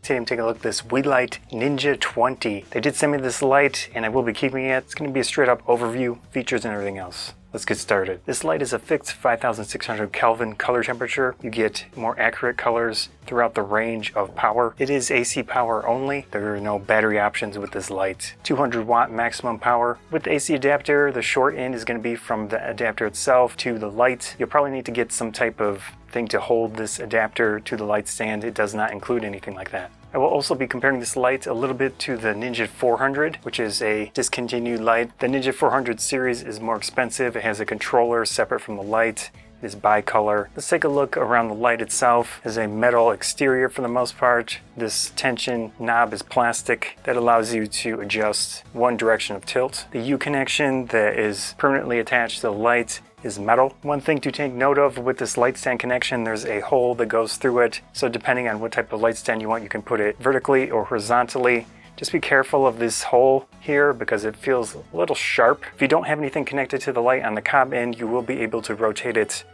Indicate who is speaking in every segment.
Speaker 1: Today I'm taking a look at this Weeylite Ninja 20. They did send me this light and I will be keeping it. It's going to be a straight up overview, features and everything else. Let's get started. This light is a fixed 5600 Kelvin color temperature. You get more accurate colors throughout the range of power. It is AC power only. There are no battery options with this light. 200 watt maximum power. With the AC adapter, the short end is going to be from the adapter itself to the light. You'll probably need to get some type of thing to hold this adapter to the light stand. It does not include anything like that. I will also be comparing this light a little bit to the Ninja 400, which is a discontinued light. The Ninja 400 series is more expensive. It has a controller separate from the light. It is bicolor. Let's take a look around the light itself. It has a metal exterior for the most part. This tension knob is plastic that allows you to adjust one direction of tilt. The U connection that is permanently attached to the light is metal. One thing to take note of with this light stand connection, there's a hole that goes through it. So depending on what type of light stand you want, you can put it vertically or horizontally. Just be careful of this hole here because it feels a little sharp. If you don't have anything connected to the light on the cob end, you will be able to rotate it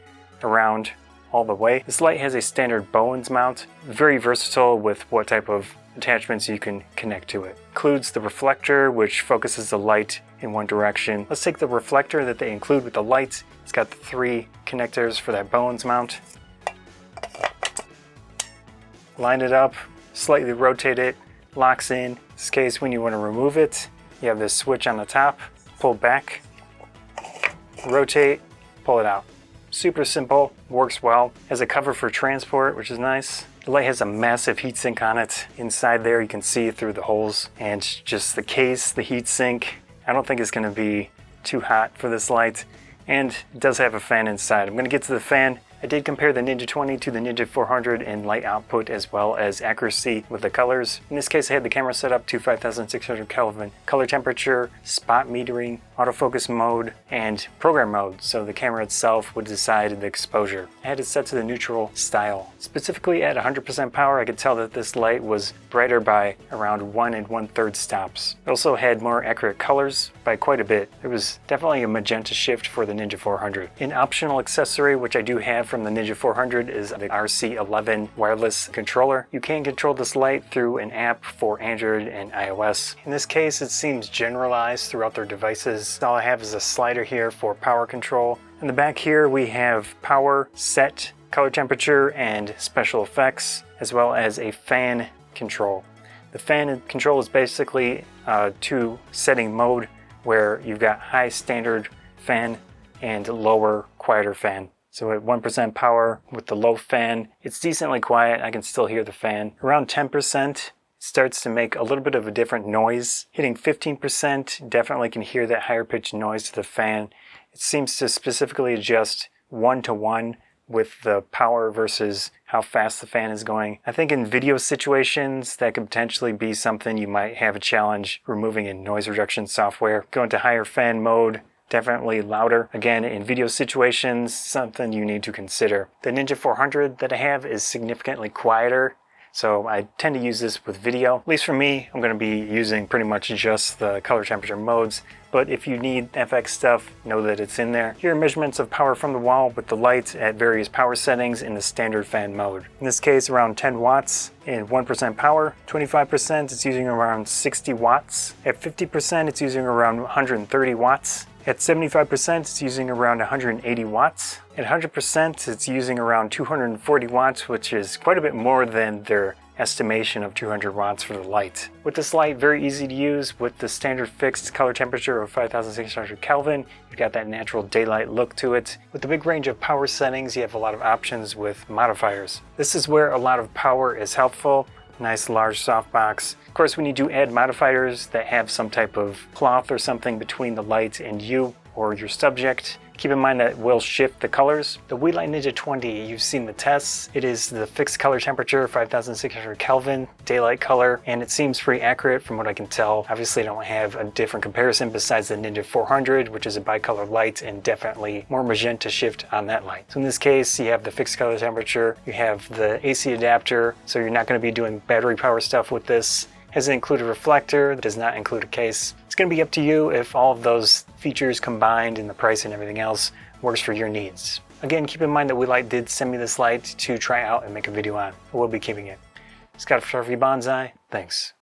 Speaker 1: around all the way. This light has a standard Bowens mount, very versatile with what type of attachments you can connect to it. Includes the reflector, which focuses the light in one direction. Let's take the reflector that they include with the light. It's got the 3 connectors for that Bowens mount. Line it up, slightly rotate it, locks in. In this case, when you want to remove it, you have this switch on the top, pull back, rotate, pull it out. Super simple, works well. Has a cover for transport, which is nice. The light has a massive heatsink on it. Inside there you can see through the holes, and just the case, the heatsink, I don't think it's going to be too hot for this light. And it does have a fan inside. I'm going to get to the fan. I did compare the Ninja 20 to the Ninja 400 in light output as well as accuracy with the colors. In this case I had the camera set up to 5600 Kelvin color temperature, spot metering, autofocus mode, and program mode, so the camera itself would decide the exposure. I had it set to the neutral style. Specifically at 100% power I could tell that this light was brighter by around 1 1/3 stops. It also had more accurate colors by quite a bit. There was definitely a magenta shift for the Ninja 400. An optional accessory which I do have from the Ninja 400 is the RC11 wireless controller. You can control this light through an app for Android and iOS. In this case, it seems generalized throughout their devices. All I have is a slider here for power control. In the back here, we have power, set, color temperature, and special effects, as well as a fan control. The fan control is basically a 2-setting mode where you've got high standard fan and lower quieter fan. So at 1% power with the low fan, it's decently quiet. I can still hear the fan. Around 10%, it starts to make a little bit of a different noise. Hitting 15%, definitely can hear that higher pitched noise to the fan. It seems to specifically adjust 1-to-1 with the power versus how fast the fan is going. I think in video situations, that could potentially be something you might have a challenge removing in noise reduction software. Go into higher fan mode, definitely louder. Again, in video situations, something you need to consider. The Ninja 400 that I have is significantly quieter, so I tend to use this with video. At least for me, I'm going to be using pretty much just the color temperature modes, but if you need FX stuff, know that it's in there. Here are measurements of power from the wall with the light at various power settings in the standard fan mode. In this case, around 10 watts in 1% power. 25%, it's using around 60 watts. At 50%, it's using around 130 watts. At 75%, it's using around 180 watts. At 100%, it's using around 240 watts, which is quite a bit more than their estimation of 200 watts for the light. With this light, very easy to use with the standard fixed color temperature of 5600 Kelvin. You've got that natural daylight look to it. With the big range of power settings, you have a lot of options with modifiers. This is where a lot of power is helpful. Nice large softbox. Of course, when you do add modifiers that have some type of cloth or something between the light and you or your subject, keep in mind that it will shift the colors. The Weeylite Ninja 20, you've seen the tests. It is the fixed color temperature, 5600 Kelvin, daylight color, and it seems pretty accurate from what I can tell. Obviously, I don't have a different comparison besides the Ninja 400, which is a bicolor light and definitely more magenta shift on that light. So in this case, you have the fixed color temperature, you have the AC adapter, so you're not going to be doing battery power stuff with this. Has it include a reflector? Does not include a case. It's going to be up to you if all of those features combined and the price and everything else works for your needs. Again, keep in mind that Weeylite did send me this light to try out and make a video on. I will be keeping it. Scott Photography Bonsai, thanks.